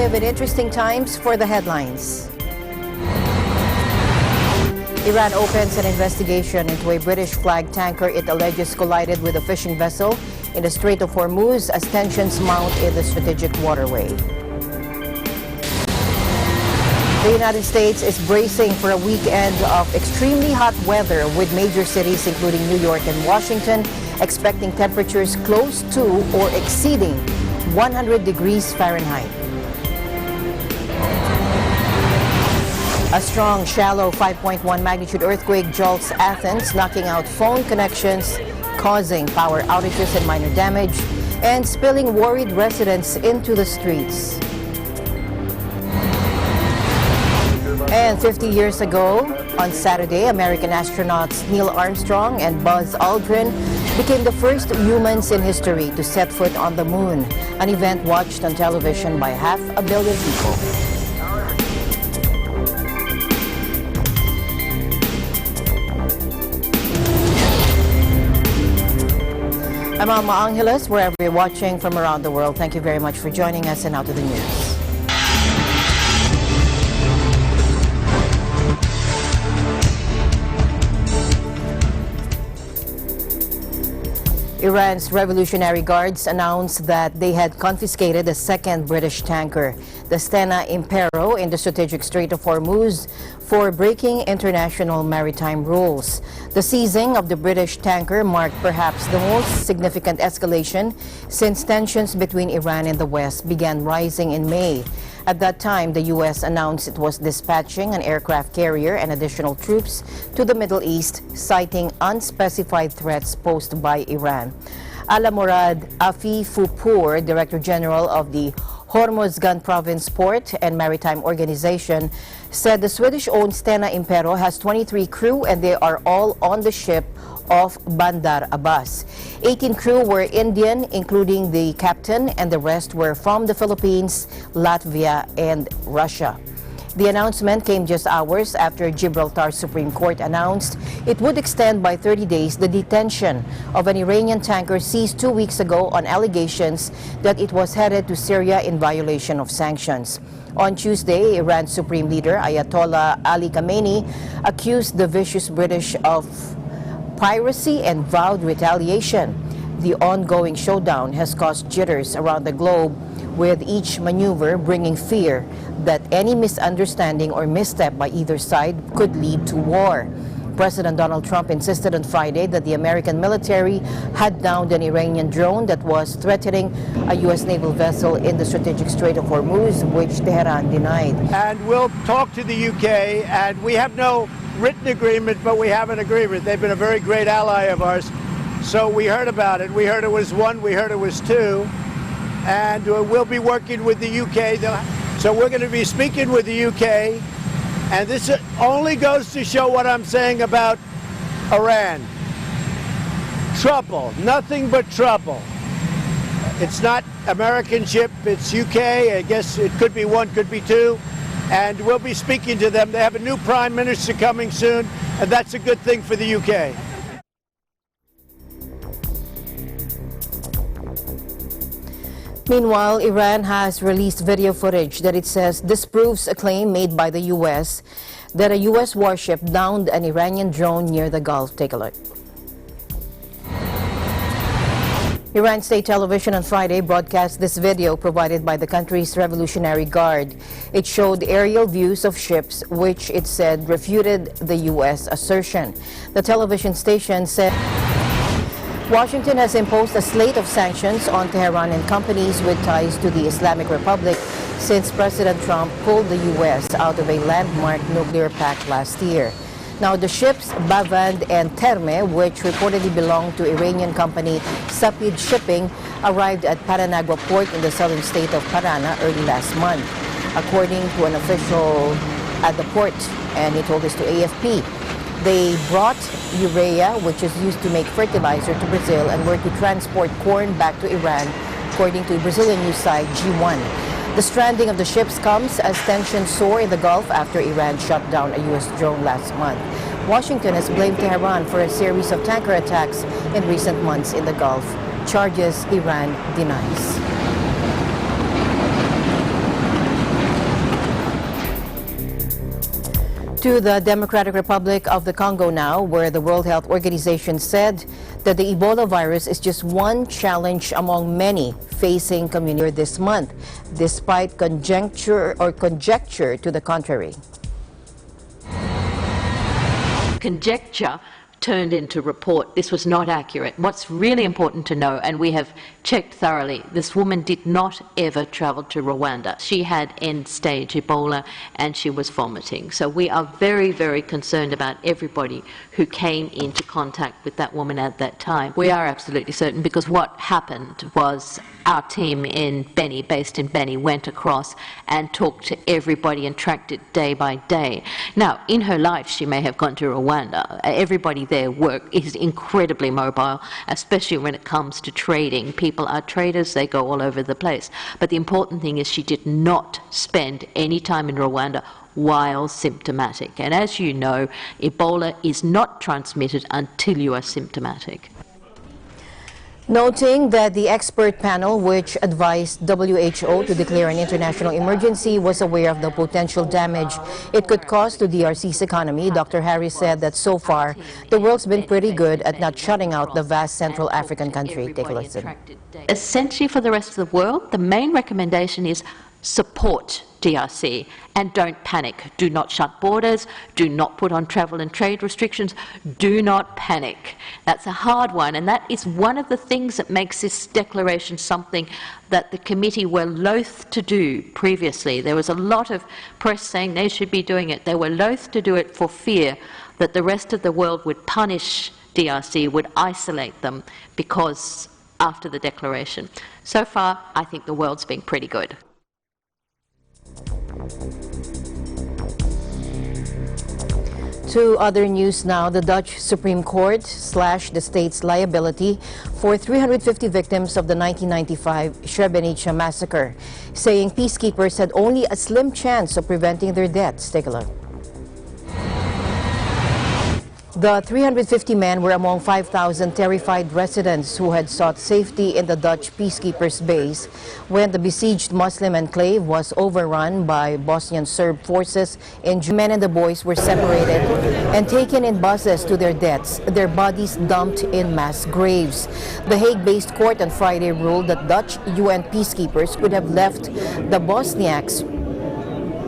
live in interesting times for the headlines. Iran opens an investigation into a British flag tanker it alleges collided with a fishing vessel in the Strait of Hormuz as tensions mount in the strategic waterway. The United States is bracing for a weekend of extremely hot weather with major cities including New York and Washington expecting temperatures close to or exceeding 100 degrees Fahrenheit. A strong, shallow 5.1 magnitude earthquake jolts Athens, knocking out phone connections, causing power outages and minor damage, and spilling worried residents into the streets. And 50 years ago, on Saturday, American astronauts Neil Armstrong and Buzz Aldrin became the first humans in history to set foot on the moon, an event watched on television by 500 million people. I'm Alma Angeles, wherever you're watching from around the world. Thank you very much for joining us, and now to the news. Iran's Revolutionary Guards announced that they had confiscated a second British tanker, the Stena Impero, in the strategic Strait of Hormuz for breaking international maritime rules. The seizing of the British tanker marked perhaps the most significant escalation since tensions between Iran and the West began rising in May. At that time, the U.S. announced it was dispatching an aircraft carrier and additional troops to the Middle East, citing unspecified threats posed by Iran. Ala Morad Afifupur, Director General of the Hormozgan Province Port and Maritime Organization, said the Swedish-owned Stena Impero has 23 crew and they are all on the ship off Bandar Abbas. 18 crew were Indian, including the captain, and the rest were from the Philippines, Latvia, and Russia. The announcement came just hours after Gibraltar Supreme Court announced it would extend by 30 days the detention of an Iranian tanker seized 2 weeks ago on allegations that it was headed to Syria in violation of sanctions. On Tuesday, Iran's Supreme Leader Ayatollah Ali Khamenei accused the vicious British of piracy and vowed retaliation. The ongoing showdown has caused jitters around the globe, with each maneuver bringing fear that any misunderstanding or misstep by either side could lead to war. President Donald Trump insisted on Friday that the American military had downed an Iranian drone that was threatening a U.S. naval vessel in the strategic Strait of Hormuz, which Tehran denied. And we'll talk to the UK, and we have no written agreement, but we have an agreement. They've been a very great ally of ours. So we heard about it. We heard it was one, we heard it was two. And we'll be working with the UK. So we're going to be speaking with the UK. And this only goes to show what I'm saying about Iran. Trouble, nothing but trouble. It's not American ship, it's UK. I guess it could be one, could be two. And we'll be speaking to them. They have a new prime minister coming soon, and that's a good thing for the UK. Meanwhile, Iran has released video footage that it says disproves a claim made by the U.S. that a U.S. warship downed an Iranian drone near the Gulf. Take a look. Iran State Television on Friday broadcast this video provided by the country's Revolutionary Guard. It showed aerial views of ships, which it said refuted the U.S. assertion. The television station said Washington has imposed a slate of sanctions on Tehran and companies with ties to the Islamic Republic since President Trump pulled the U.S. out of a landmark nuclear pact last year. Now, the ships Bavand and Terme, which reportedly belong to Iranian company Sapid Shipping, arrived at Paranagua Port in the southern state of Parana early last month. According to an official at the port, and he told this to AFP, they brought urea, which is used to make fertilizer, to Brazil and were to transport corn back to Iran, according to Brazilian news site G1. The stranding of the ships comes as tensions soar in the Gulf after Iran shot down a U.S. drone last month. Washington has blamed Tehran for a series of tanker attacks in recent months in the Gulf, charges Iran denies. To the Democratic Republic of the Congo now, where the World Health Organization said that the Ebola virus is just one challenge among many facing community this month, despite conjecture to the contrary. Conjecture turned into report. This was not accurate. What's really important to know, and we have checked thoroughly, this woman did not ever travel to Rwanda. She had end-stage Ebola and she was vomiting. So we are very, very concerned about everybody who came into contact with that woman at that time. We are absolutely certain, because what happened was our team in Beni, based in Beni, went across and talked to everybody and tracked it day by day. Now, in her life, she may have gone to Rwanda. Everybody there is incredibly mobile, especially when it comes to trading. People are traders, they go all over the place. But the important thing is she did not spend any time in Rwanda while symptomatic. And as you know, Ebola is not transmitted until you are symptomatic. Noting that the expert panel, which advised WHO to declare an international emergency, was aware of the potential damage it could cause to DRC's economy, Dr. Harris said that so far, the world's been pretty good at not shutting out the vast Central African country. Take a listen. Essentially, for the rest of the world, the main recommendation is support DRC and don't panic. Do not shut borders, do not put on travel and trade restrictions, do not panic. That's a hard one, and that is one of the things that makes this declaration something that the committee were loath to do previously. There was a lot of press saying they should be doing it. They were loath to do it for fear that the rest of the world would punish DRC, would isolate them because after the declaration. So far, I think the world's been pretty good. To other news now, the Dutch Supreme Court slashed the state's liability for 350 victims of the 1995 Srebrenica massacre, saying peacekeepers had only a slim chance of preventing their deaths. Take a look. The 350 men were among 5,000 terrified residents who had sought safety in the Dutch peacekeepers' base when the besieged Muslim enclave was overrun by Bosnian Serb forces. Men and the boys were separated and taken in buses to their deaths, their bodies dumped in mass graves. The Hague-based court on Friday ruled that Dutch UN peacekeepers could have left the Bosniaks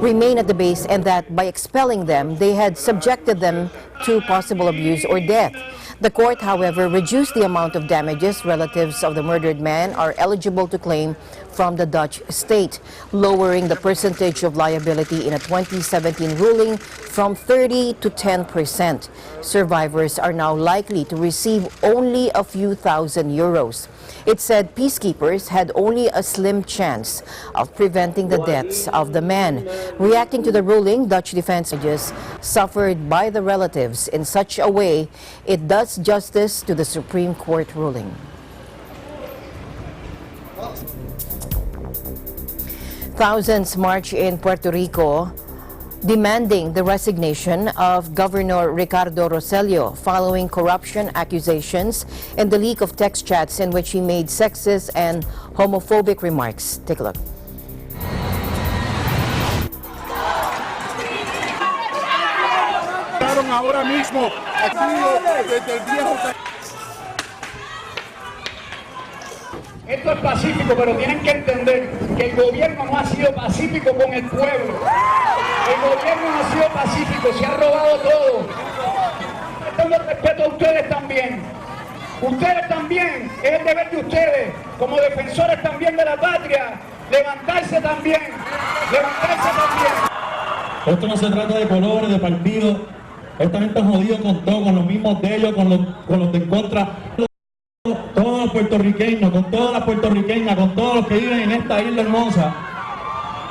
remain at the base, and that by expelling them, they had subjected them to possible abuse or death. The court, however, reduced the amount of damages relatives of the murdered man are eligible to claim from the Dutch state, lowering the percentage of liability in a 2017 ruling from 30 to 10%. Survivors are now likely to receive only a few thousand euros. It said peacekeepers had only a slim chance of preventing the deaths of the men. Reacting to the ruling, Dutch defense judges suffered by the relatives in such a way it does justice to the Supreme Court ruling. Thousands march in Puerto Rico demanding the resignation of Governor Ricardo Rosselló following corruption accusations and the leak of text chats in which he made sexist and homophobic remarks. Take a look. Ahora mismo, desde el viejo. Esto es pacífico, pero tienen que entender que el gobierno no ha sido pacífico con el pueblo. El gobierno no ha sido pacífico, se ha robado todo. Tengo respeto a ustedes también. Ustedes también, es el deber de ustedes, como defensores también de la patria, levantarse también, levantarse también. Esto no se trata de colores, de partidos. Esta gente ha jodido con todo, con los mismos de ellos, con los de en contra. Todos los puertorriqueños, con todas las puertorriqueñas, con todos los que viven en esta isla hermosa.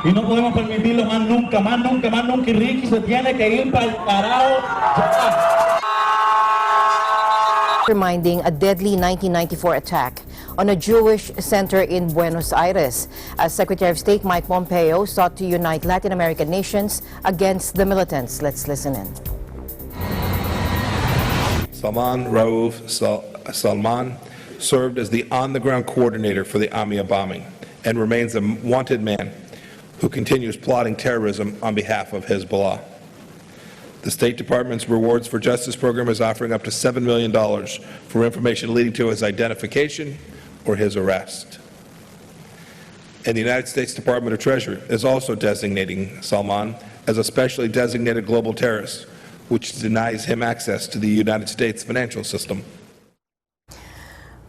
Y no podemos permitirlo más nunca, más nunca, más nunca. Y Ricky se tiene que ir para el carajo. Reminding a deadly 1994 attack on a Jewish center in Buenos Aires, as Secretary of State Mike Pompeo sought to unite Latin American nations against the militants. Let's listen in. Salman Rauf Salman served as the on-the-ground coordinator for the Amia bombing and remains a wanted man who continues plotting terrorism on behalf of Hezbollah. The State Department's Rewards for Justice program is offering up to $7 million for information leading to his identification or his arrest. And the United States Department of Treasury is also designating Salman as a specially designated global terrorist, which denies him access to the United States financial system.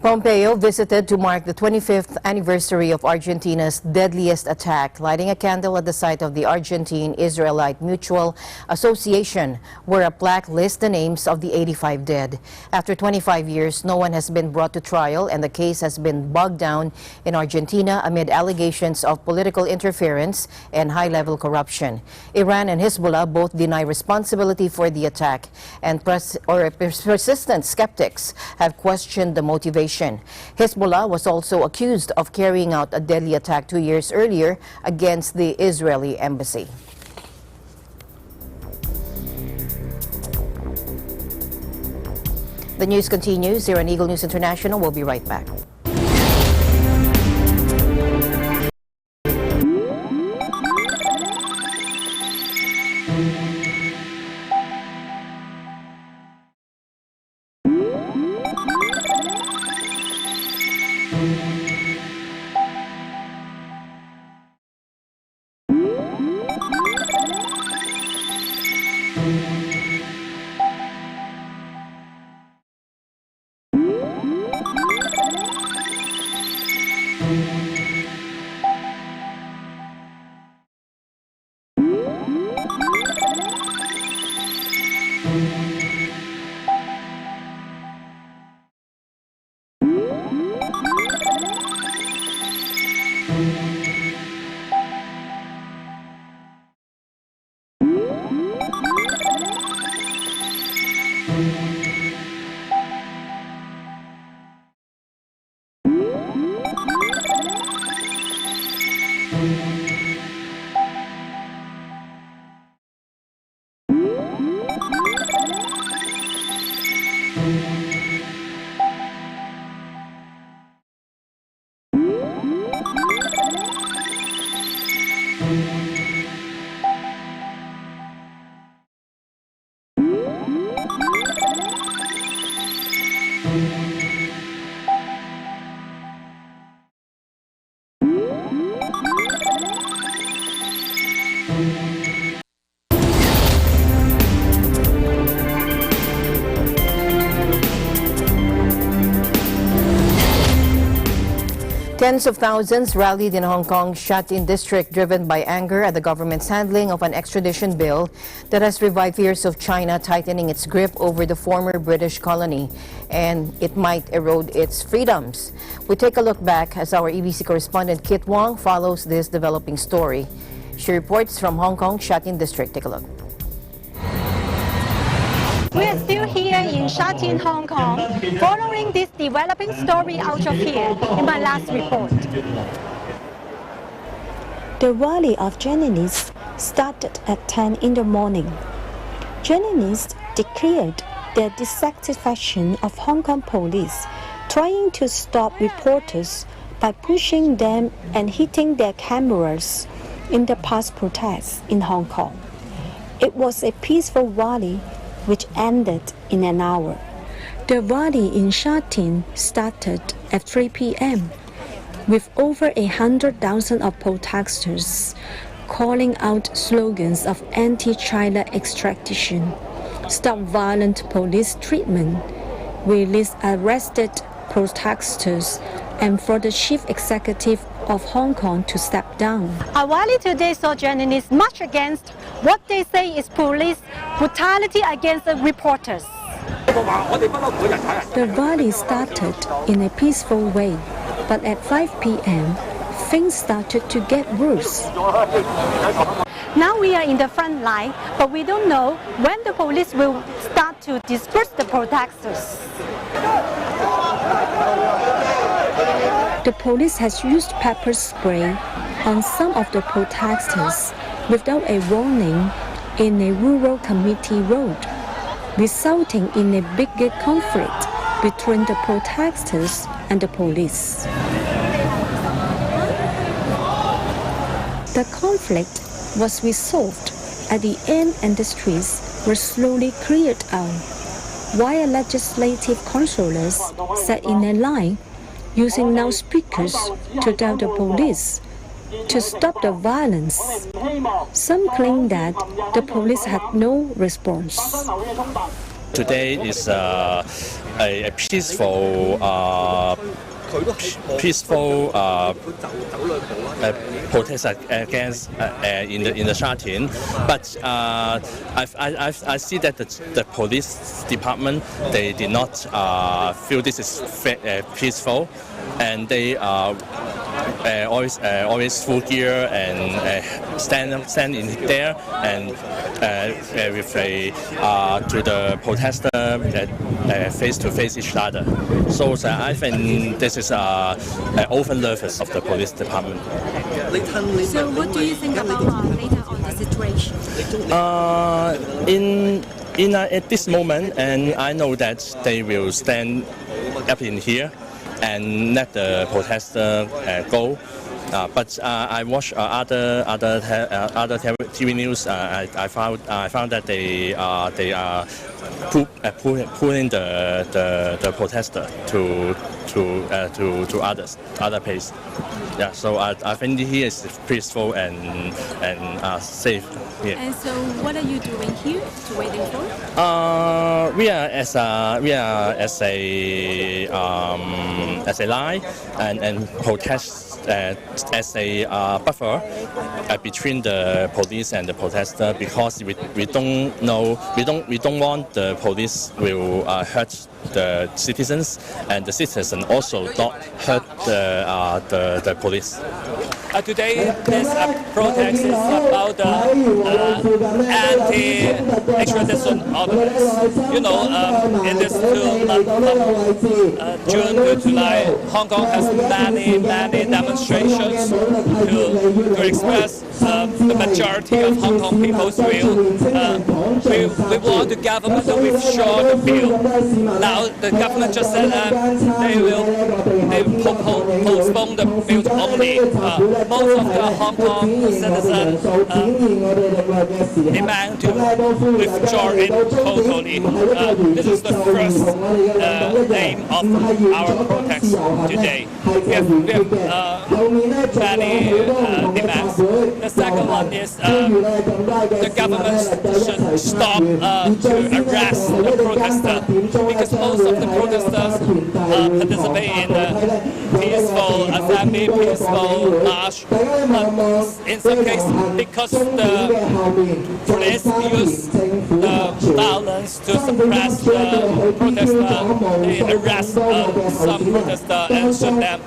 Pompeo visited to mark the 25th anniversary of Argentina's deadliest attack, lighting a candle at the site of the Argentine-Israelite Mutual Association, where a plaque lists the names of the 85 dead. After 25 years, no one has been brought to trial, and the case has been bogged down in Argentina amid allegations of political interference and high-level corruption. Iran and Hezbollah both deny responsibility for the attack, and persistent skeptics have questioned the motivation. Hezbollah was also accused of carrying out a deadly attack 2 years earlier against the Israeli embassy. The news continues here on Eagle News International. We'll be right back. Tens of thousands rallied in Hong Kong's Sha Tin district, driven by anger at the government's handling of an extradition bill that has revived fears of China tightening its grip over the former British colony, and it might erode its freedoms. We take a look back as our EBC correspondent Kit Wong follows this developing story. She reports from Hong Kong's Sha Tin district. Take a look. We are still here in Sha Tin, Hong Kong, following this developing story out of here in my last report. The rally of journalists started at 10 in the morning. Journalists declared their dissatisfaction of Hong Kong police trying to stop reporters by pushing them and hitting their cameras in the past protests in Hong Kong. It was a peaceful rally which ended in an hour. The rally in Sha Tin started at 3 p.m. with over 100,000 of protesters calling out slogans of anti-China extradition, stop violent police treatment, release arrested protesters, and for the chief executive of Hong Kong to step down. Our rally today saw journalists march against what they say is police brutality against the reporters. The rally started in a peaceful way, but at 5 p.m., things started to get worse. Now we are in the front line, but we don't know when the police will start to disperse the protesters. The police has used pepper spray on some of the protesters without a warning in a rural community road, resulting in a bigger conflict between the protesters and the police. The conflict was resolved at the end, and the streets were slowly cleared out, while legislative councillors sat in a line using loudspeakers to tell the police to stop the violence. Some claim that the police had no response. Today is a peaceful protest against in the Sha-Tin, but I see that the police department, they did not feel this is peaceful, and they always full gear and stand in there and with to the protester face to face each other. So I think this is over nervous of the police department. So what do you think about later on the situation? At this moment, and I know that they will stand up in here and let the protester go. But I watched other TV news. I found that they are pulling the protester to other place. Yeah, so I think here is peaceful and safe here. And so, what are you doing here? Waiting for? We are as a line and protest as a buffer between the police and the protester, because we don't know, we don't want the police will hurt the citizens, and the citizens also not hurt the police. Today, this protest is about anti-extradition ordinance. You know, in this 2 months of June to July, Hong Kong has many demonstrations to express the majority of Hong Kong people's view. We want the government to withdraw the bill. Now, the government just said they will postpone the bill only. Most of the Hong Kong citizens demand to withdraw it totally. This is the first aim of our protest today. We have many demands. The second one is the government should stop to arrest the protester, because most of the protesters participate in peaceful assembly, peaceful march. But in some cases, because the police use the violence to suppress the protester, they arrest some protesters and shoot them.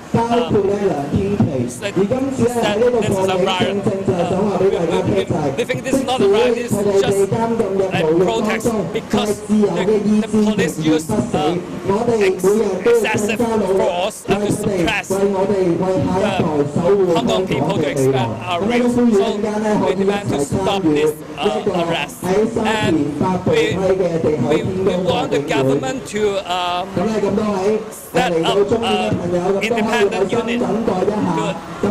Said this is a riot. We think this is not a riot, it's just a protest, because the police use excessive force to suppress the Hong Kong people to express our views. So we demand to stop this arrest. And we want the government to set up independent unit to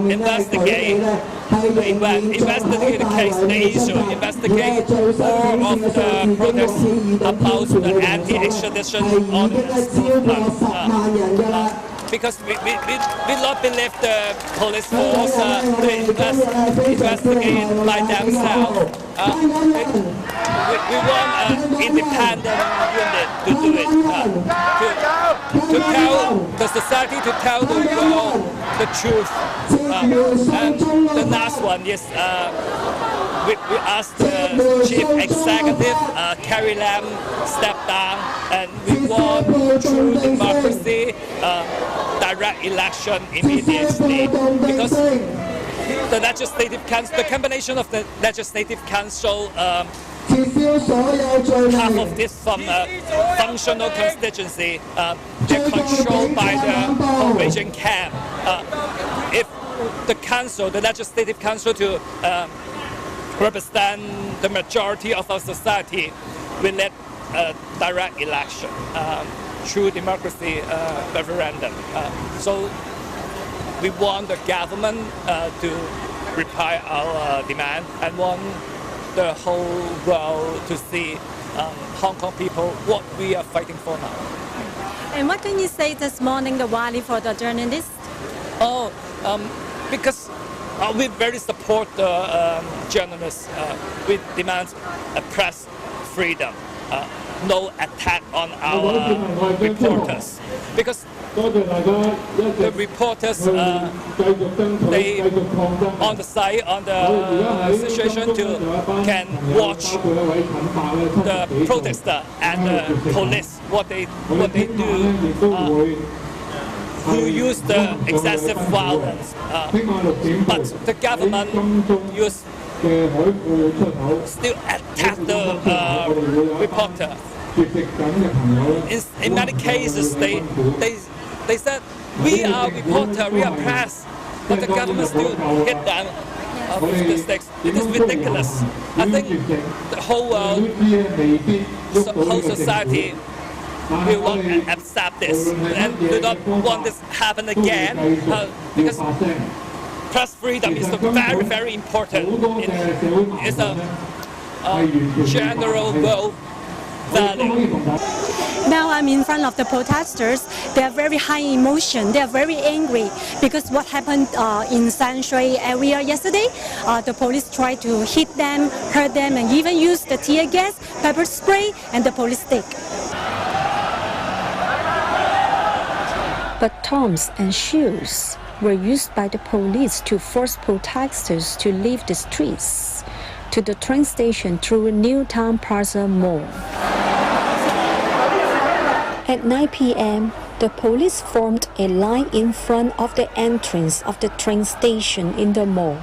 investigate the case, the issue, investigate all of the protests about the anti-extradition ordinance. Because we not believe the police force to investigate by themselves. We want an independent unit to do it, to tell the society, to tell the world the truth. And the last one is we asked the chief executive, Carrie Lam, step down, and we want true democracy, direct election immediately, because the legislative council, the combination of the legislative council, half of this from functional constituency, they're controlled by the Norwegian camp. If the council, the legislative council, to represent the majority of our society, we let direct election, true democracy referendum. So we want the government to reply our demand, and want the whole world to see Hong Kong people what we are fighting for now. And what can you say this morning, the rally for the journalists? Because we very support the journalists. We demand press freedom, no attack on our reporters. Because the reporters, they on the side, on the situation can watch the protester and the police, what they do. Who use the excessive violence, but the government still attack the reporter. In many cases, they said we are reporter, we are press, but the government still hit them with the sticks. It is ridiculous. I think the whole world, whole society will not accept this and do not want this to happen again because press freedom is very, very important. It's a general world value. Now I'm in front of the protesters. They are very high emotion. They are very angry because what happened in San Shui area yesterday. The police tried to hit them, hurt them, and even used the tear gas, pepper spray, and the police stick. Batons and shoes were used by the police to force protesters to leave the streets to the train station through New Town Plaza Mall. At 9 p.m., the police formed a line in front of the entrance of the train station in the mall.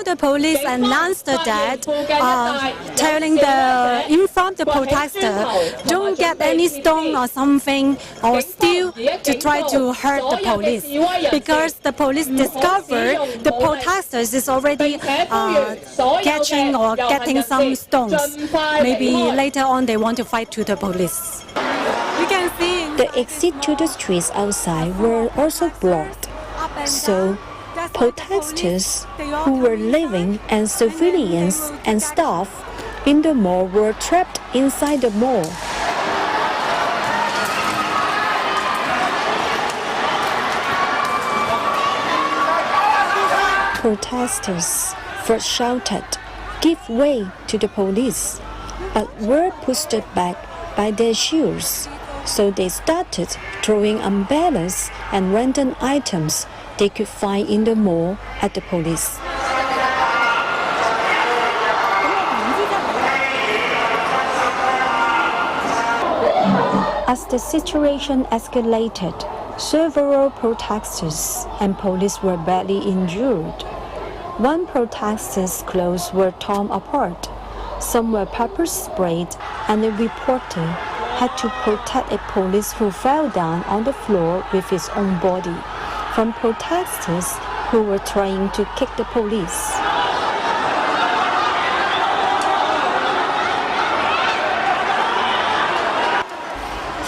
The police announced that telling the in front of the protester, don't get any stone or something or steal to try to hurt the police, because the police discovered the protesters is already catching or getting some stones. Maybe later on they want to fight to the police. You can see the exit to the streets outside were also blocked. So protesters who were living and civilians and staff in the mall were trapped inside the mall. Protesters first shouted, "Give way to the police," but were pushed back by their shoes. So they started throwing umbrellas and random items they could find in the mall at the police. As the situation escalated, several protesters and police were badly injured. One protester's clothes were torn apart, some were pepper sprayed, and a reporter had to protect a police who fell down on the floor with his own body from protesters who were trying to kick the police.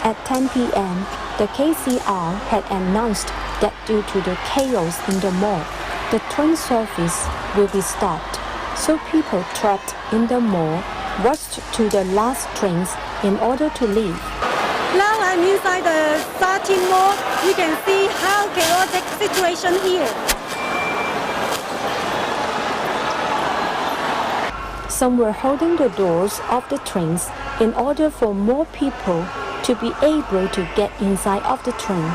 At 10 p.m., the KCR had announced that due to the chaos in the mall, the train service will be stopped, so people trapped in the mall rushed to the last trains in order to leave. Now I'm inside the Sa Tin Mall. You can see how chaotic situation here. Some were holding the doors of the trains in order for more people to be able to get inside of the train.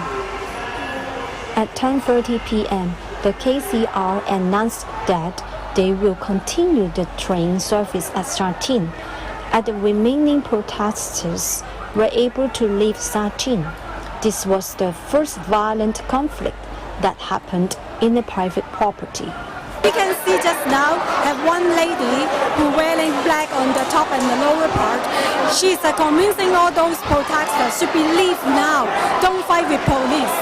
At 10:30 p.m., the KCR announced that they will continue the train service at Sha Tin, as the remaining protesters were able to leave Sha Tin. This was the first violent conflict that happened in a private property. You can see just now have one lady who wearing black on the top and the lower part. She's convincing all those protesters to believe now, don't fight with police.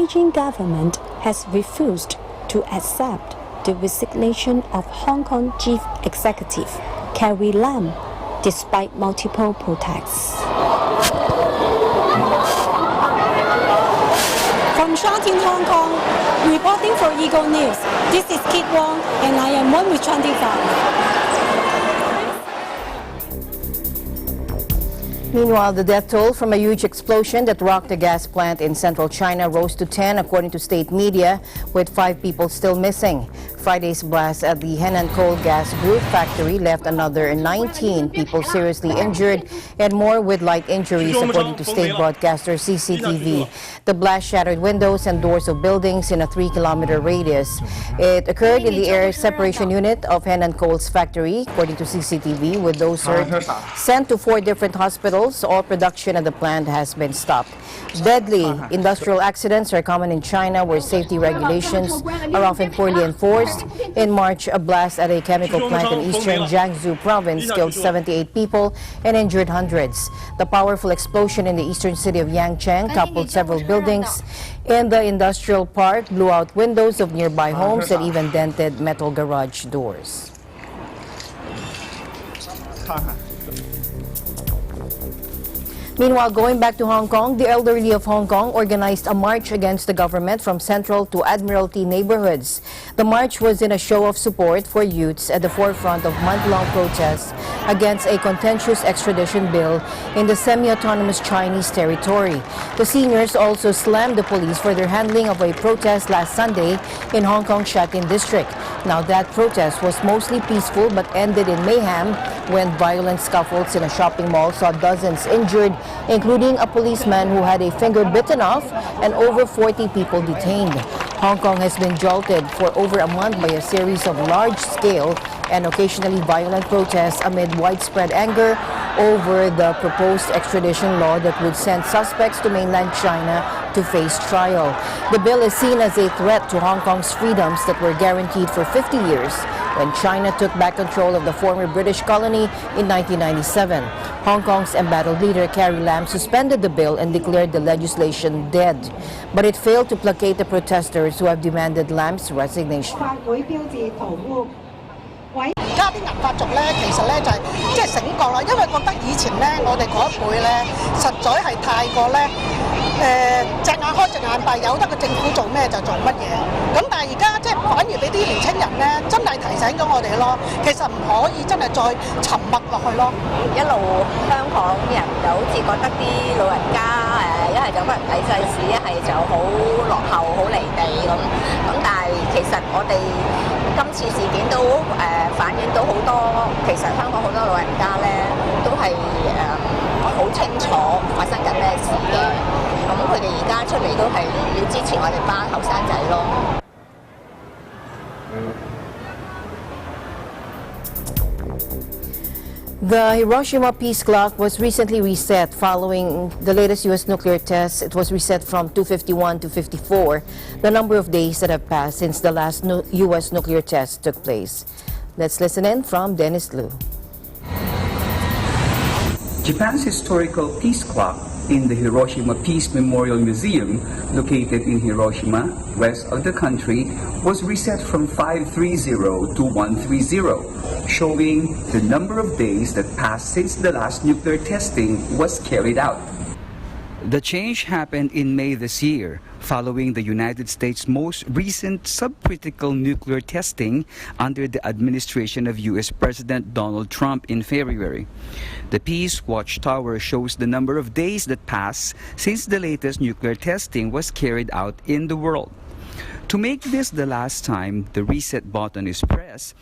Beijing government has refused to accept the resignation of Hong Kong Chief Executive Carrie Lam, despite multiple protests. From Shanghai, Hong Kong, reporting for Eagle News, this is Kit Wong, and I am 1 with 25. Meanwhile, the death toll from a huge explosion that rocked a gas plant in central China rose to 10, according to state media, with 5 people still missing. Friday's blast at the Henan Coal Gas Group factory left another 19 people seriously injured and more with light injuries, according to state broadcaster CCTV. The blast shattered windows and doors of buildings in a 3-kilometer radius. It occurred in the air separation unit of Henan Coal's factory, according to CCTV, with those hurt sent to 4 different hospitals. All production at the plant has been stopped. Deadly industrial accidents are common in China, where safety regulations are often poorly enforced. In March, a blast at a chemical plant in eastern Jiangsu province killed 78 people and injured hundreds. The powerful explosion in the eastern city of Yangcheng toppled several buildings in the industrial park, blew out windows of nearby homes, and even dented metal garage doors. Meanwhile, going back to Hong Kong, the elderly of Hong Kong organized a march against the government from Central to Admiralty neighborhoods. The march was in a show of support for youths at the forefront of month-long protests against a contentious extradition bill in the semi-autonomous Chinese territory. The seniors also slammed the police for their handling of a protest last Sunday in Hong Kong's Sha Tin district. Now, that protest was mostly peaceful but ended in mayhem when violent scuffles in a shopping mall saw dozens injured, including a policeman who had a finger bitten off and over 40 people detained. Hong Kong has been jolted for over a month by a series of large-scale and occasionally violent protests amid widespread anger over the proposed extradition law that would send suspects to mainland China to face trial. The bill is seen as a threat to Hong Kong's freedoms that were guaranteed for 50 years when China took back control of the former British colony in 1997. Hong Kong's embattled leader Carrie Lam suspended the bill and declared the legislation dead. But it failed to placate the protesters who have demanded Lam's resignation. 而家啲銀髮族咧，其實咧就係即係醒覺啦，因為覺得以前咧我哋嗰一輩咧，實在係太過咧隻眼開隻眼閉，由得個政府做咩就做乜嘢。咁但係而家即係反而俾啲年青人咧，真係提醒咗我哋咯，其實唔可以真係再沉默落去咯。一路香港人就好似覺得啲老人家一係就不人體世事，一係就好落後、好離地咁。咁但係其實我哋今次事件都反映到好多，其實香港好多老人家咧都係好清楚發生緊咩事嘅。咁佢哋而家出嚟都係要支持我哋班後生仔咯。The Hiroshima peace clock was recently reset following the latest U.S. nuclear tests. It was reset from 251 to 54, the number of days that have passed since the last U.S. nuclear test took place. Let's listen in from Dennis Liu. Japan's historical peace clock in the Hiroshima Peace Memorial Museum, located in Hiroshima, west of the country, was reset from 530 to 130, showing the number of days that passed since the last nuclear testing was carried out. The change happened in May this year, following the United States' most recent subcritical nuclear testing under the administration of U.S. President Donald Trump in February. The Peace Watchtower shows the number of days that passed since the latest nuclear testing was carried out in the world. To make this the last time the reset button is pressed,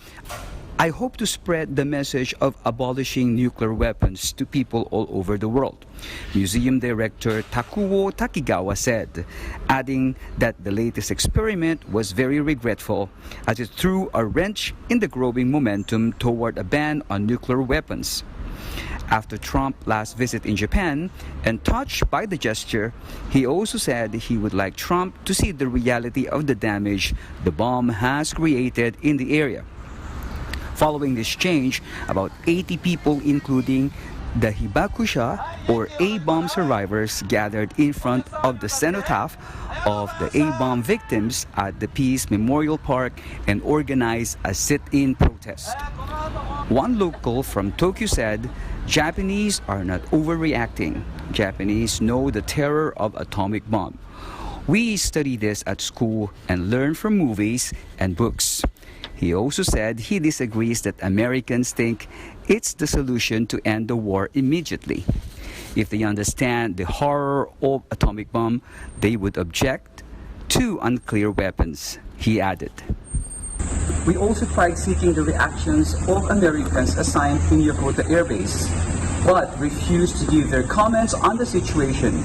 I hope to spread the message of abolishing nuclear weapons to people all over the world, Museum Director Takuo Takigawa said, adding that the latest experiment was very regretful as it threw a wrench in the growing momentum toward a ban on nuclear weapons. After Trump's last visit in Japan, and touched by the gesture, he also said he would like Trump to see the reality of the damage the bomb has created in the area. Following this change, about 80 people, including The Hibakusha, or A-bomb survivors, gathered in front of the cenotaph of the A-bomb victims at the Peace Memorial Park and organized a sit-in protest. One local from Tokyo said, "Japanese are not overreacting. Japanese know the terror of atomic bomb. We study this at school and learn from movies and books." He also said he disagrees that Americans think it's the solution to end the war immediately. If they understand the horror of atomic bomb, they would object to nuclear weapons, he added. We also tried seeking the reactions of Americans assigned in Yokota Air Base, but refused to give their comments on the situation.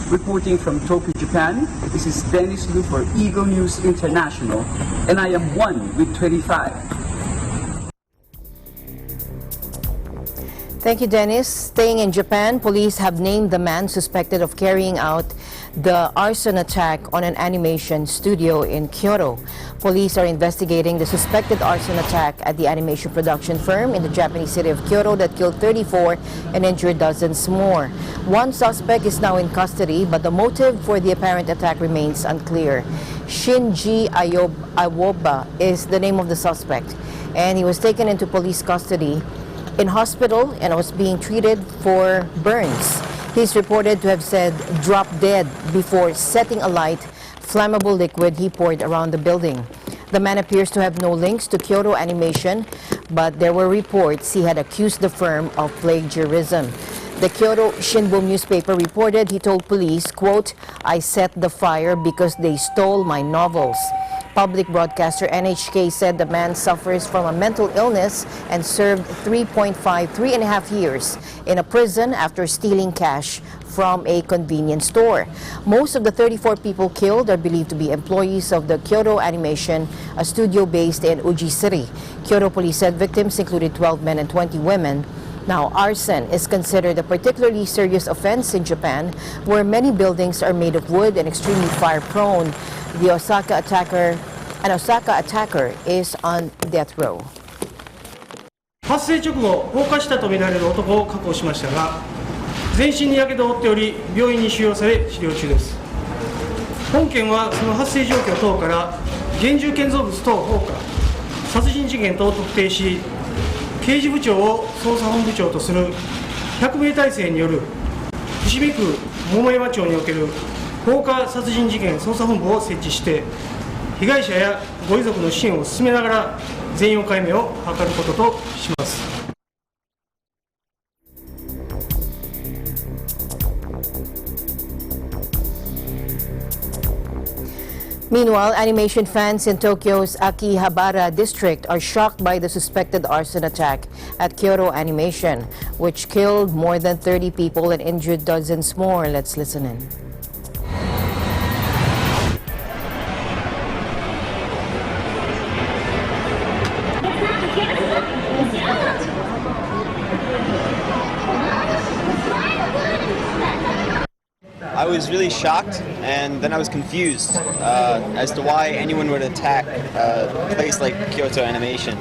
Reporting from Tokyo, Japan, this is Dennis Liu for Eagle News International, and I am 1 with 25. Thank you, Dennis. Staying in Japan, police have named the man suspected of carrying out the arson attack on an animation studio in Kyoto. Police are investigating the suspected arson attack at the animation production firm in the Japanese city of Kyoto that killed 34 and injured dozens more. One suspect is now in custody, but the motive for the apparent attack remains unclear. Shinji Awoba is the name of the suspect, and he was taken into police custody in hospital and was being treated for burns. He's reported to have said "drop dead" before setting alight flammable liquid he poured around the building. The man appears to have no links to Kyoto Animation, but there were reports he had accused the firm of plagiarism. The Kyoto Shinbun newspaper reported he told police, quote, "I set the fire because they stole my novels." Public broadcaster NHK said the man suffers from a mental illness and served 3.5 years in a prison after stealing cash from a convenience store. Most of the 34 people killed are believed to be employees of the Kyoto Animation, a studio based in Uji City. Kyoto police said victims included 12 men and 20 women. Now, arson is considered a particularly serious offense in Japan, where many buildings are made of wood and extremely fire-prone. The Osaka attacker is on death row. 発生直後、放火したとみられる男を確保しましたが、全身に火傷を負っており、病院に収容され治療中です。本件はその発生状況等から現住建造物等放火、殺人事件等を特定し、刑事部長を捜査本部長とする100名体制による伏見区桃山町における放火殺人事件捜査本部を設置して、被害者やご遺族の支援を進めながら全容解明を図ることとします。Meanwhile, animation fans in Tokyo's Akihabara district are shocked by the suspected arson attack at Kyoto Animation, which killed more than 30 people and injured dozens more. Let's listen in. I was really shocked, and then I was confused as to why anyone would attack a place like Kyoto Animation.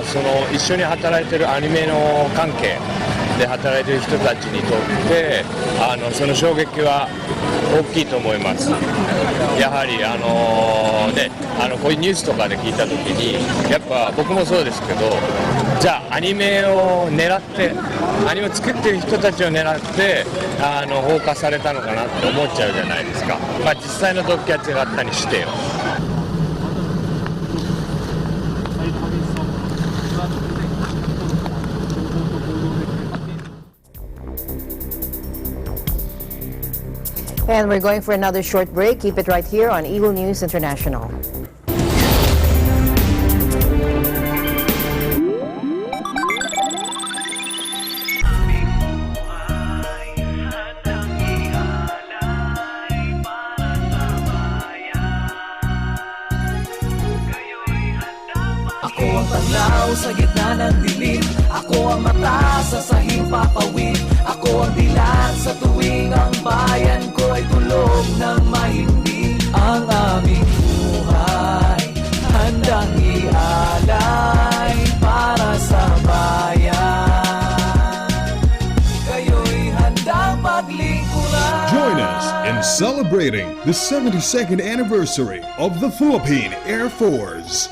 その一緒に働いてるアニメの関係で働いてる人たちにとってその衝撃は大きいと思います。やはりこういうニュースとかで聞いた時にやっぱ僕もそうですけど、じゃあアニメを狙ってアニメを作ってる人たちを狙って放火されたのかなって思っちゃうじゃないですか。まあ実際の動機は違ったりしてよ。 And we're going for another short break. Keep it right here on Eagle News International. Ako ang tanaw sa gitna ng dilim. Ako ang mata sa sahing papawid. Ako ang dilat sa tuwing ang bayan ko ay tulog ng mahimbing. Ang aming buhay handang ialay para sa bayan. Kayo'y handang maglingkuran. Join us in celebrating the 72nd anniversary of the Philippine Air Force.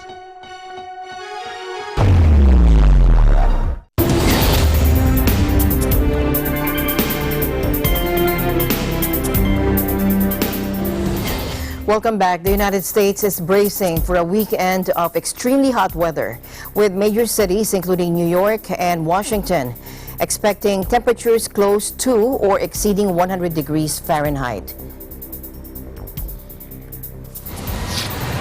Welcome back. The United States is bracing for a weekend of extremely hot weather, with major cities including New York and Washington expecting temperatures close to or exceeding 100 degrees Fahrenheit.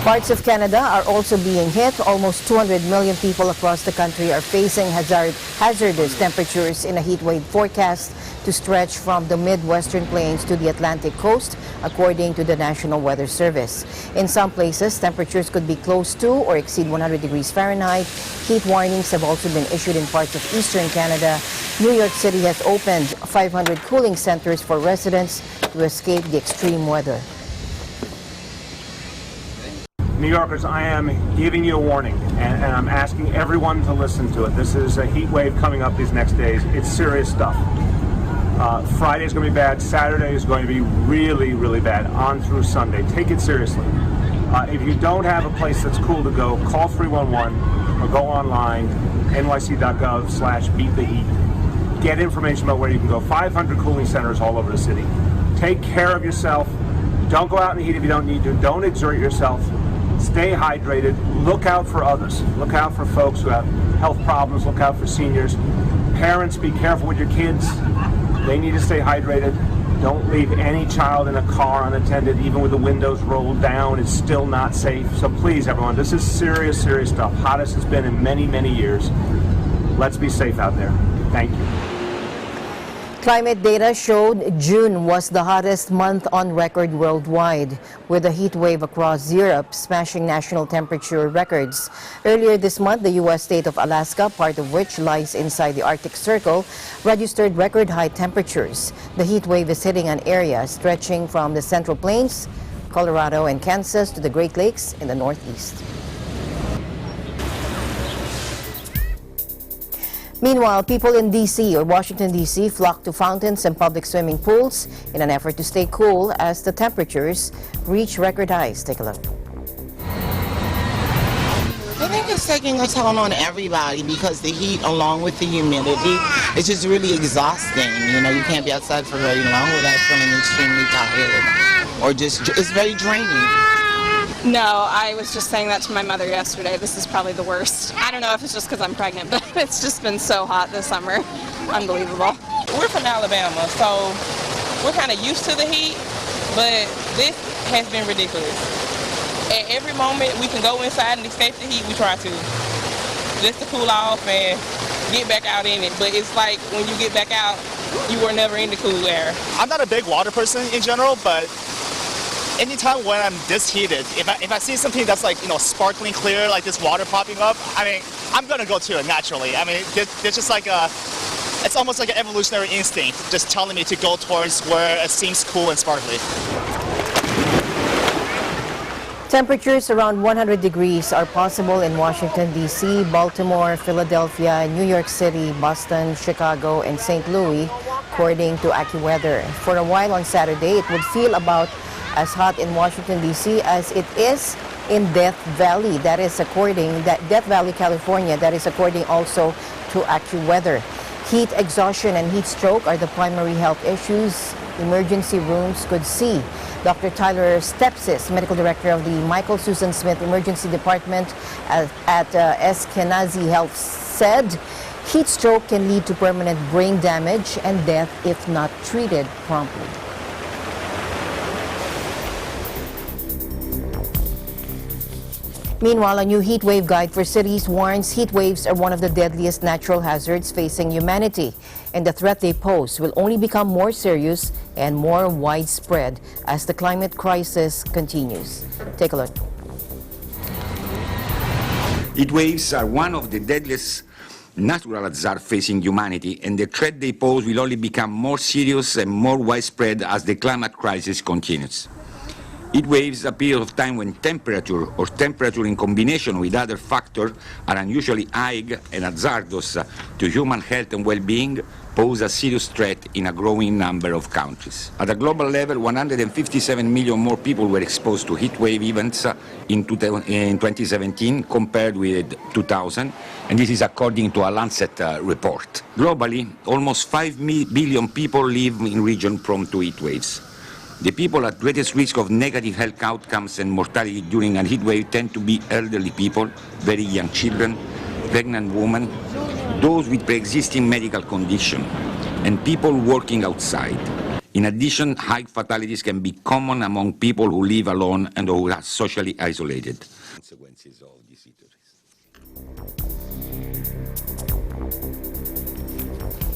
Parts of Canada are also being hit. Almost 200 million people across the country are facing hazardous temperatures in a heat wave forecast to stretch from the Midwestern plains to the Atlantic coast, according to the National Weather Service. In some places, temperatures could be close to or exceed 100 degrees Fahrenheit. Heat warnings have also been issued in parts of eastern Canada. New York City has opened 500 cooling centers for residents to escape the extreme weather. New Yorkers, I am giving you a warning, and I'm asking everyone to listen to it. This is a heat wave coming up these next days. It's serious stuff. Friday is going to be bad. Saturday is going to be really, really bad, on through Sunday. Take it seriously. If you don't have a place that's cool to go, call 311 or go online, nyc.gov/beattheheat. Get information about where you can go. 500 cooling centers all over the city. Take care of yourself. Don't go out in the heat if you don't need to. Don't exert yourself. Stay hydrated. Look out for others. Look out for folks who have health problems. Look out for seniors. Parents, be careful with your kids. They need to stay hydrated. Don't leave any child in a car unattended, even with the windows rolled down. It's still not safe. So please, everyone, this is serious, serious stuff. Hottest it's been in many, many years. Let's be safe out there. Thank you. Climate data showed June was the hottest month on record worldwide, with a heat wave across Europe smashing national temperature records. Earlier this month, the U.S. state of Alaska, part of which lies inside the Arctic Circle, registered record high temperatures. The heat wave is hitting an area stretching from the Central Plains, Colorado, and Kansas to the Great Lakes in the Northeast. Meanwhile, people in D.C. or Washington, D.C. flock to fountains and public swimming pools in an effort to stay cool as the temperatures reach record highs. Take a look. I think it's taking a toll on everybody because the heat, along with the humidity, is just really exhausting. You know, you can't be outside for very long without feeling extremely tired, or just, it's very draining. No, I was just saying that to my mother yesterday. This is probably the worst. I don't know if it's just because I'm pregnant, but it's just been so hot this summer. Unbelievable. We're from Alabama, so we're kind of used to the heat, but this has been ridiculous. At every moment we can go inside and escape the heat, we try to. Just to cool off and get back out in it. But it's like when you get back out, you were never in the cool air. I'm not a big water person in general, but anytime when I'm this heated, if I see something that's like, you know, sparkling clear, like this water popping up, I mean, I'm gonna go to it naturally. I mean, there's just like it's almost like an evolutionary instinct just telling me to go towards where it seems cool and sparkly. Temperatures around 100 degrees are possible in Washington, D.C., Baltimore, Philadelphia, New York City, Boston, Chicago, and St. Louis, according to AccuWeather. For a while on Saturday, it would feel about as hot in Washington, D.C. as it is in Death Valley. Death Valley, California. That is according also to AccuWeather. Heat exhaustion and heat stroke are the primary health issues emergency rooms could see. Dr. Tyler Stepsis, medical director of the Michael Susan Smith Emergency Department at Eskenazi Health, said heat stroke can lead to permanent brain damage and death if not treated promptly. Meanwhile, a new heat wave guide for cities warns heat waves are one of the deadliest natural hazards facing humanity, and the threat they pose will only become more serious and more widespread as the climate crisis continues. Take a look. Heat waves are one of the deadliest natural hazards facing humanity, and the threat they pose will only become more serious and more widespread as the climate crisis continues. Heat waves are a period of time when temperature or temperature in combination with other factors are unusually high and hazardous to human health and well-being, pose a serious threat in a growing number of countries. At a global level, 157 million more people were exposed to heat wave events in 2017 compared with 2000, and this is according to a Lancet report. Globally, almost 5 billion people live in regions prone to heat waves. The people at greatest risk of negative health outcomes and mortality during a heat wave tend to be elderly people, very young children, pregnant women, those with pre-existing medical conditions, and people working outside. In addition, high fatalities can be common among people who live alone and who are socially isolated. Consequences of this heat wave.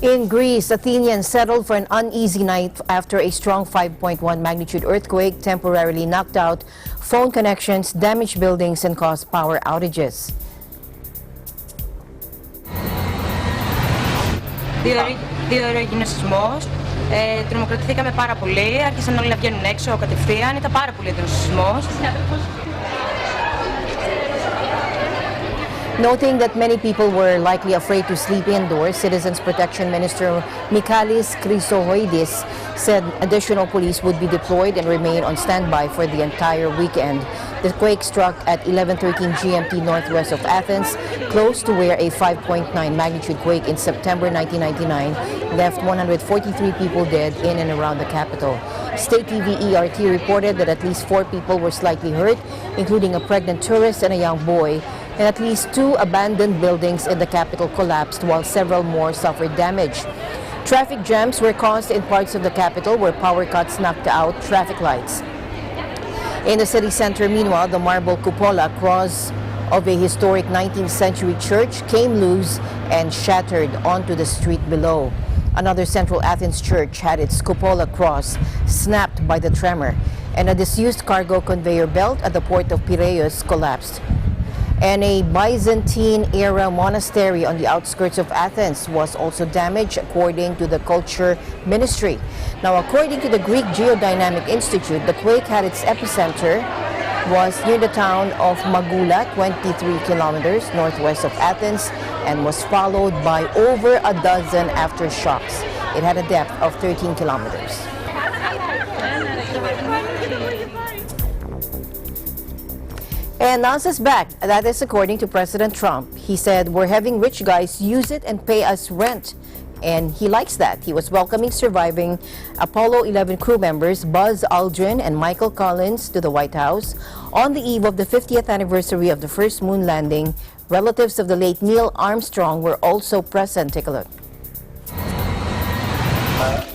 In Greece, Athenians settled for an uneasy night after a strong 5.1 magnitude earthquake temporarily knocked out phone connections, damaged buildings, and caused power outages. Δύο ώρες έγινε σεισμός, τρομοκρατηθήκαμε πάρα πολύ, άρχισαν όλοι να βγαίνουν έξω κατευθείαν, ήταν πάρα πολύ έντονος σεισμός. Noting that many people were likely afraid to sleep indoors, Citizens Protection Minister Michalis Chrysohoidis said additional police would be deployed and remain on standby for the entire weekend. The quake struck at 11:13 GMT northwest of Athens, close to where a 5.9 magnitude quake in September 1999 left 143 people dead in and around the capital. State TV ERT reported that at least 4 people were slightly hurt, including a pregnant tourist and a young boy, and at least 2 abandoned buildings in the capital collapsed while several more suffered damage. Traffic jams were caused in parts of the capital where power cuts knocked out traffic lights. In the city center, meanwhile, the marble cupola cross of a historic 19th century church came loose and shattered onto the street below. Another central Athens church had its cupola cross snapped by the tremor, and a disused cargo conveyor belt at the port of Piraeus collapsed. And a Byzantine-era monastery on the outskirts of Athens was also damaged, according to the Culture Ministry. Now, according to the Greek Geodynamic Institute, the quake had its epicenter was near the town of Magula, 23 kilometers northwest of Athens, and was followed by over a dozen aftershocks. It had a depth of 13 kilometers. And NASA's back. That is according to President Trump. He said, we're having rich guys use it and pay us rent. And he likes that. He was welcoming surviving Apollo 11 crew members Buzz Aldrin and Michael Collins to the White House on the eve of the 50th anniversary of the first moon landing. Relatives of the late Neil Armstrong were also present. Take a look.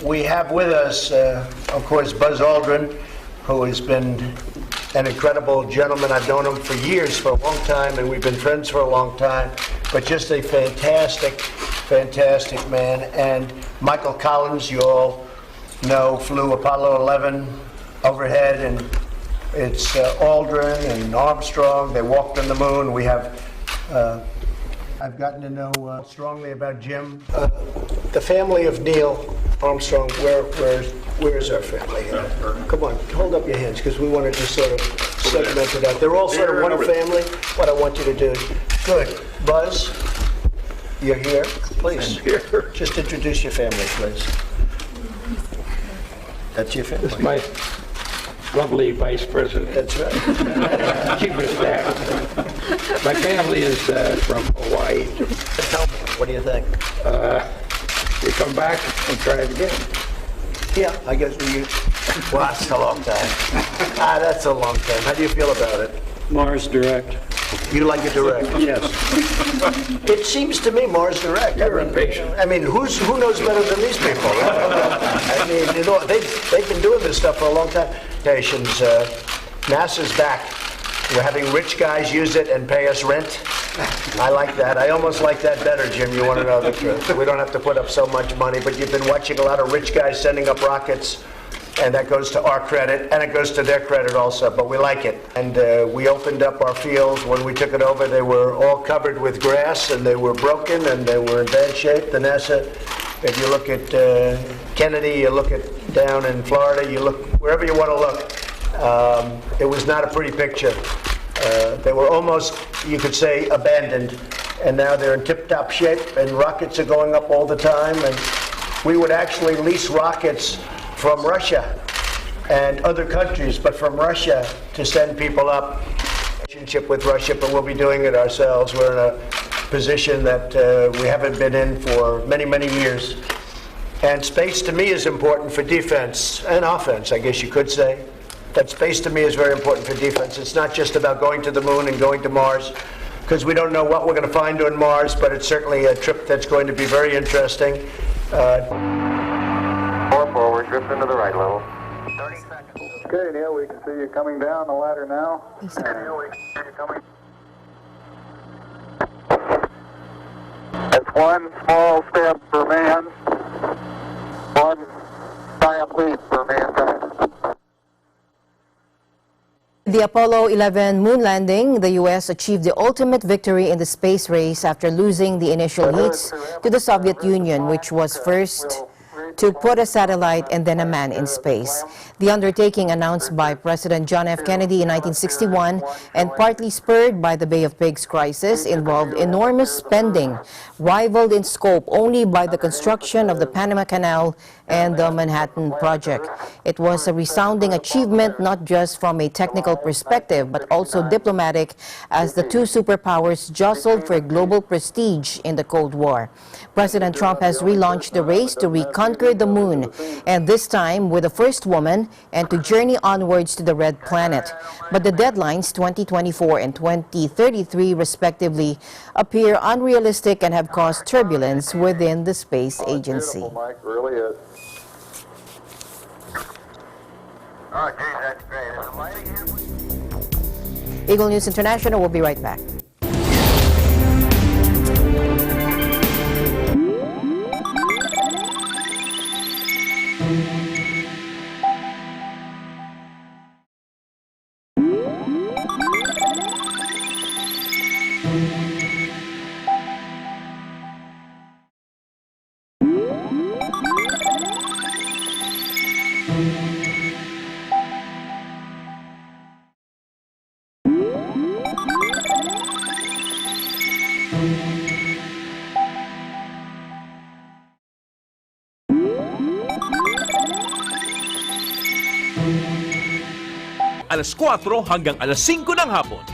We have with us, of course, Buzz Aldrin, who has been an incredible gentleman. I've known him for years, for a long time, and we've been friends for a long time, but just a fantastic man. And Michael Collins, you all know, flew Apollo 11 overhead, and it's Aldrin and Armstrong. They walked on the moon. We have, I've gotten to know strongly about Jim. The family of Neil Armstrong, where's our family? Come on, hold up your hands, because we want to just sort of segment it out. They're all sort of one family. What I want you to do, good. Buzz, you're here, please. Just introduce your family, please. That's your family. This is my lovely vice president. That's right. Chief of staff. My family is from Hawaii. What do you think? We come back and try it again. Yeah, I guess well, that's a long time. That's a long time. How do you feel about it? Mars Direct. You like it direct? Yes. It seems to me Mars Direct. You're impatient. I mean, who knows better than these people? Right? I mean, you know, they've been doing this stuff for a long time. NASA's back. We're having rich guys use it and pay us rent. I like that. I almost like that better, Jim. You want to know the truth. We don't have to put up so much money, but you've been watching a lot of rich guys sending up rockets And that goes to our credit, and it goes to their credit also, but we like it. And we opened up our fields. When we took it over, they were all covered with grass, and they were broken, and they were in bad shape. The NASA, if you look at Kennedy, you look at down in Florida, you look wherever you want to look, it was not a pretty picture. They were almost, you could say, abandoned, and now they're in tip-top shape, and rockets are going up all the time, and we would actually lease rockets from Russia and other countries, but from Russia to send people up. Relationship with Russia, but we'll be doing it ourselves. We're in a position that we haven't been in for many, many years. And space to me is important for defense and offense, I guess you could say. But space to me is very important for defense. It's not just about going to the moon and going to Mars, because we don't know what we're going to find on Mars, but it's certainly a trip that's going to be very interesting. 4 forward, drift into the right level. 30 seconds. Okay, Neil, we can see you coming down the ladder now. Neil, we can see you coming. It's one small step for man, one giant leap for mankind. The Apollo 11 moon landing, the U.S. achieved the ultimate victory in the space race after losing the initial heats to the Soviet Union, which was first to put a satellite and then a man in space. The undertaking, announced by President John F. Kennedy in 1961 and partly spurred by the Bay of Pigs crisis, involved enormous spending, rivaled in scope only by the construction of the Panama Canal and the Manhattan Project. It was a resounding achievement not just from a technical perspective but also diplomatic, as the two superpowers jostled for global prestige in the Cold War. President Trump has relaunched the race to reconquer the moon, and this time with the first woman, and to journey onwards to the red planet. But the deadlines, 2024 and 2033 respectively, appear unrealistic and have caused turbulence within the space agency. Mike, really is. Oh, geez, that's great. Is it lighting here? Eagle News International will be right back. Alas 4 hanggang alas 5 ng hapon.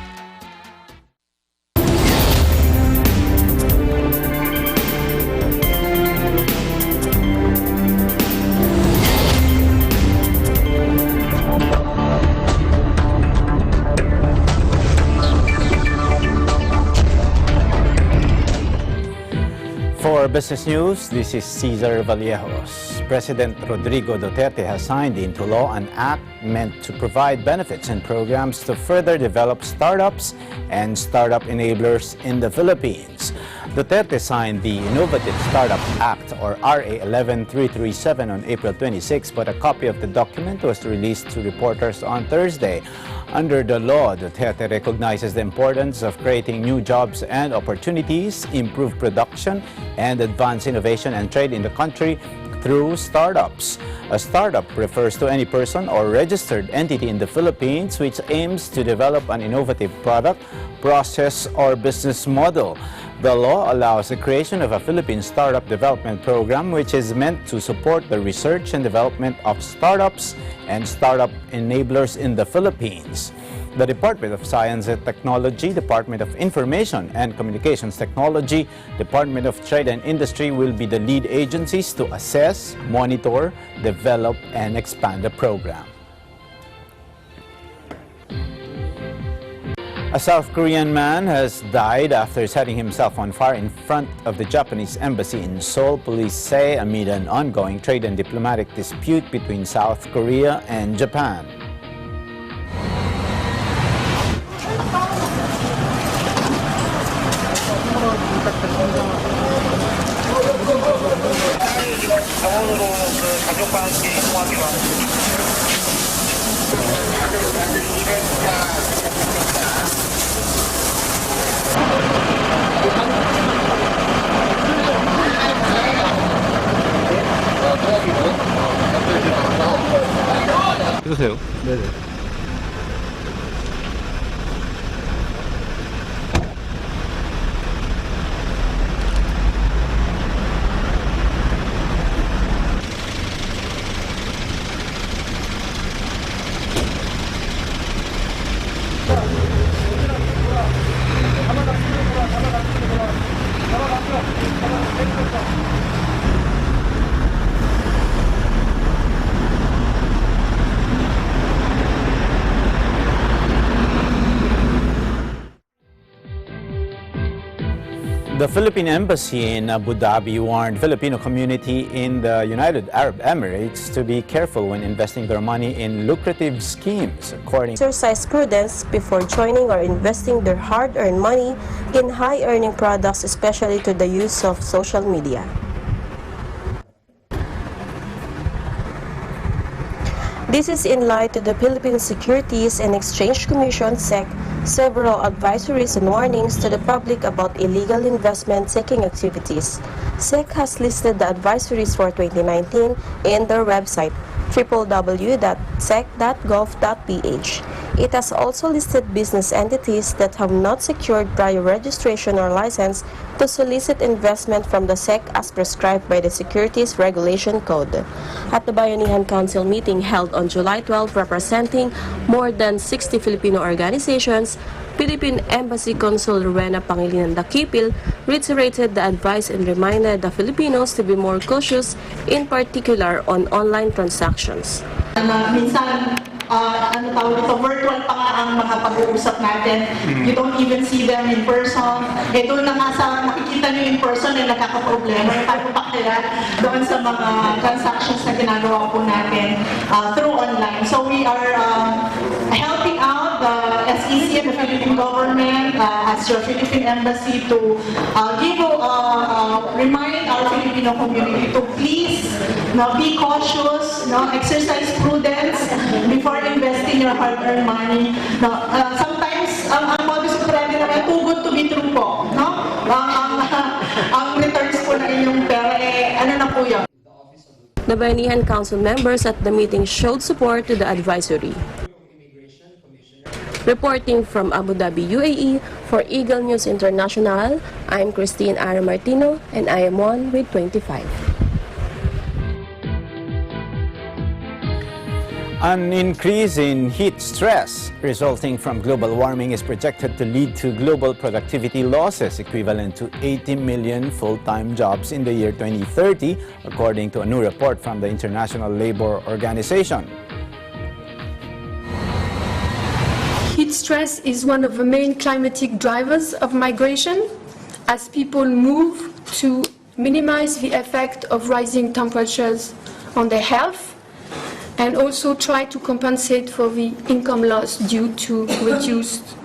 For Business News, this is Cesar Vallejos. President Rodrigo Duterte has signed into law an act meant to provide benefits and programs to further develop startups and startup enablers in the Philippines. Duterte signed the Innovative Startup Act, or RA 11337, on April 26, but a copy of the document was released to reporters on Thursday. Under the law, Duterte recognizes the importance of creating new jobs and opportunities, improve production, and advance innovation and trade in the country through startups. A startup refers to any person or registered entity in the Philippines which aims to develop an innovative product, process, or business model. The law allows the creation of a Philippine Startup Development Program, which is meant to support the research and development of startups and startup enablers in the Philippines. The Department of Science and Technology, Department of Information and Communications Technology, Department of Trade and Industry will be the lead agencies to assess, monitor, develop, and expand the program. A South Korean man has died after setting himself on fire in front of the Japanese embassy in Seoul, police say, amid an ongoing trade and diplomatic dispute between South Korea and Japan. 강원으로 그 가족과 함께 이동하기로 합니다. 해주세요. 네네. The Philippine Embassy in Abu Dhabi warned Filipino community in the United Arab Emirates to be careful when investing their money in lucrative schemes, according to exercise prudence before joining or investing their hard-earned money in high-earning products, especially to the use of social media. This is in light of the Philippine Securities and Exchange Commission (SEC) several advisories and warnings to the public about illegal investment-seeking activities. SEC has listed the advisories for 2019 in their website www.sec.gov.ph. It has also listed business entities that have not secured prior registration or license to solicit investment from the SEC as prescribed by the Securities Regulation Code. At the Bayanihan Council meeting held on July 12, representing more than 60 Filipino organizations, Philippine Embassy Consul Rowena Pangilinan Dakipil reiterated the advice and reminded the Filipinos to be more cautious, in particular on online transactions. Minsan, virtual pa nga ang mga pag-uusap natin. You don't even see them in person. Doon na nga sa nakikita nyo in person ay nakakaproblema. Paano pa kaya doon sa mga transactions na ginagawa po natin through online. So we are helping out the SEC and the Philippine government as your Philippine Embassy to remind our Filipino community to please be cautious, exercise prudence before investing your hard-earned money. Sometimes, ang modus operandi naman, too good to be true po. Ang returns po na inyong pera, ano na po yun? The Bayanihan Council members at the meeting showed support to the advisory. Reporting from Abu Dhabi, UAE, for Eagle News International, I'm Christine Ara Martino, and I am one with 25. An increase in heat stress resulting from global warming is projected to lead to global productivity losses equivalent to 80 million full-time jobs in the year 2030, according to a new report from the International Labour Organization. Heat stress is one of the main climatic drivers of migration, as people move to minimize the effect of rising temperatures on their health and also try to compensate for the income loss due to reduced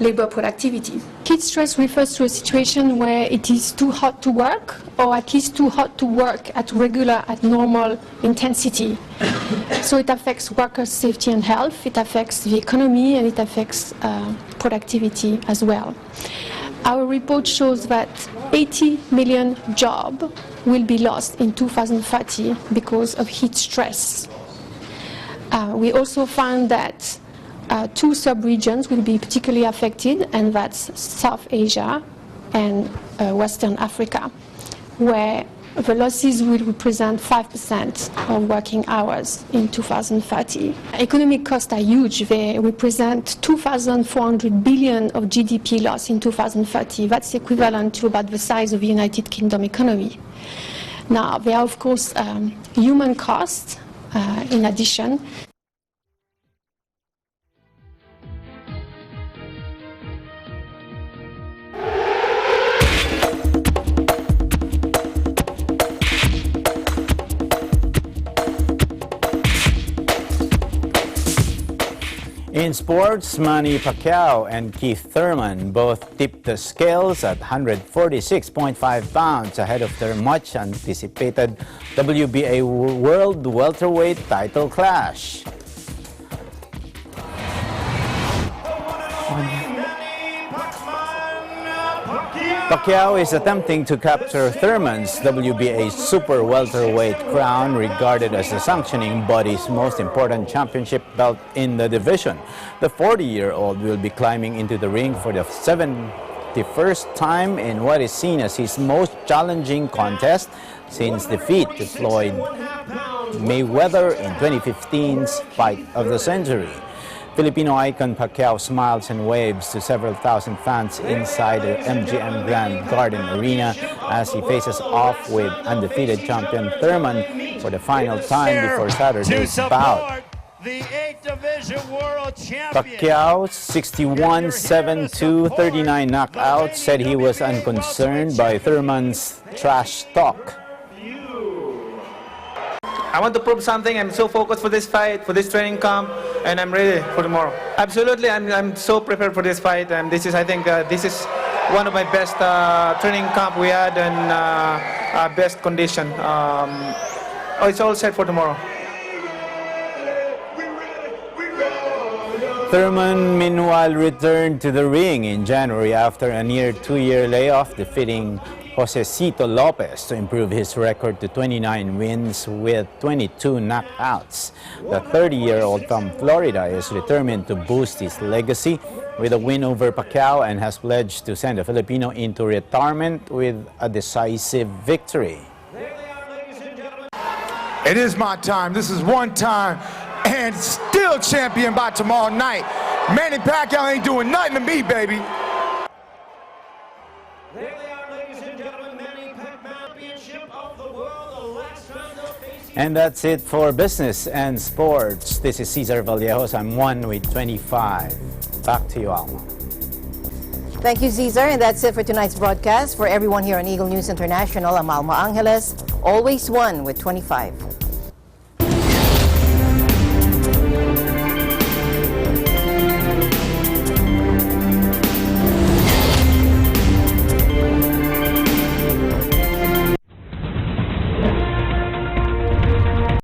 labor productivity. Heat stress refers to a situation where it is too hot to work, or at least too hot to work at normal intensity. So it affects workers' safety and health, it affects the economy, and it affects productivity as well. Our report shows that 80 million jobs will be lost in 2030 because of heat stress. We also found that two sub-regions will be particularly affected, and that's South Asia and Western Africa, where the losses will represent 5% of working hours in 2030. Economic costs are huge. They represent 2,400 billion of GDP loss in 2030. That's equivalent to about the size of the United Kingdom economy. Now, there are, of course, human costs in addition. In sports, Manny Pacquiao and Keith Thurman both tipped the scales at 146.5 pounds ahead of their much-anticipated WBA World Welterweight title clash. Pacquiao is attempting to capture Thurman's WBA Super Welterweight crown, regarded as the sanctioning body's most important championship belt in the division. The 40-year-old will be climbing into the ring for the 71st time in what is seen as his most challenging contest since defeat to Floyd Mayweather in 2015's Fight of the Century. Filipino icon Pacquiao smiles and waves to several thousand fans inside the MGM Grand Garden Arena as he faces off with undefeated champion Thurman for the final time before Saturday's bout. The 8th Division World Champion. Pacquiao, 61-7-2, 39 knockouts, said he was unconcerned by Thurman's trash talk. I want to prove something. I'm so focused for this fight, for this training camp, and I'm ready for tomorrow. Absolutely, I'm so prepared for this fight, and this is, I think, this is one of my best training camp we had, and best condition. It's all set for tomorrow. Thurman, meanwhile, returned to the ring in January after a near 2-year layoff, defeating Josecito Lopez to improve his record to 29 wins with 22 knockouts. The 30-year-old from Florida is determined to boost his legacy with a win over Pacquiao and has pledged to send a Filipino into retirement with a decisive victory. It is my time. This is one time and still champion by tomorrow night. Manny Pacquiao ain't doing nothing to me, baby. And that's it for business and sports. This is Cesar Vallejos. I'm 1 with 25. Back to you, Alma. Thank you, Cesar. And that's it for tonight's broadcast. For everyone here on Eagle News International, I'm Alma Angeles. Always 1 with 25.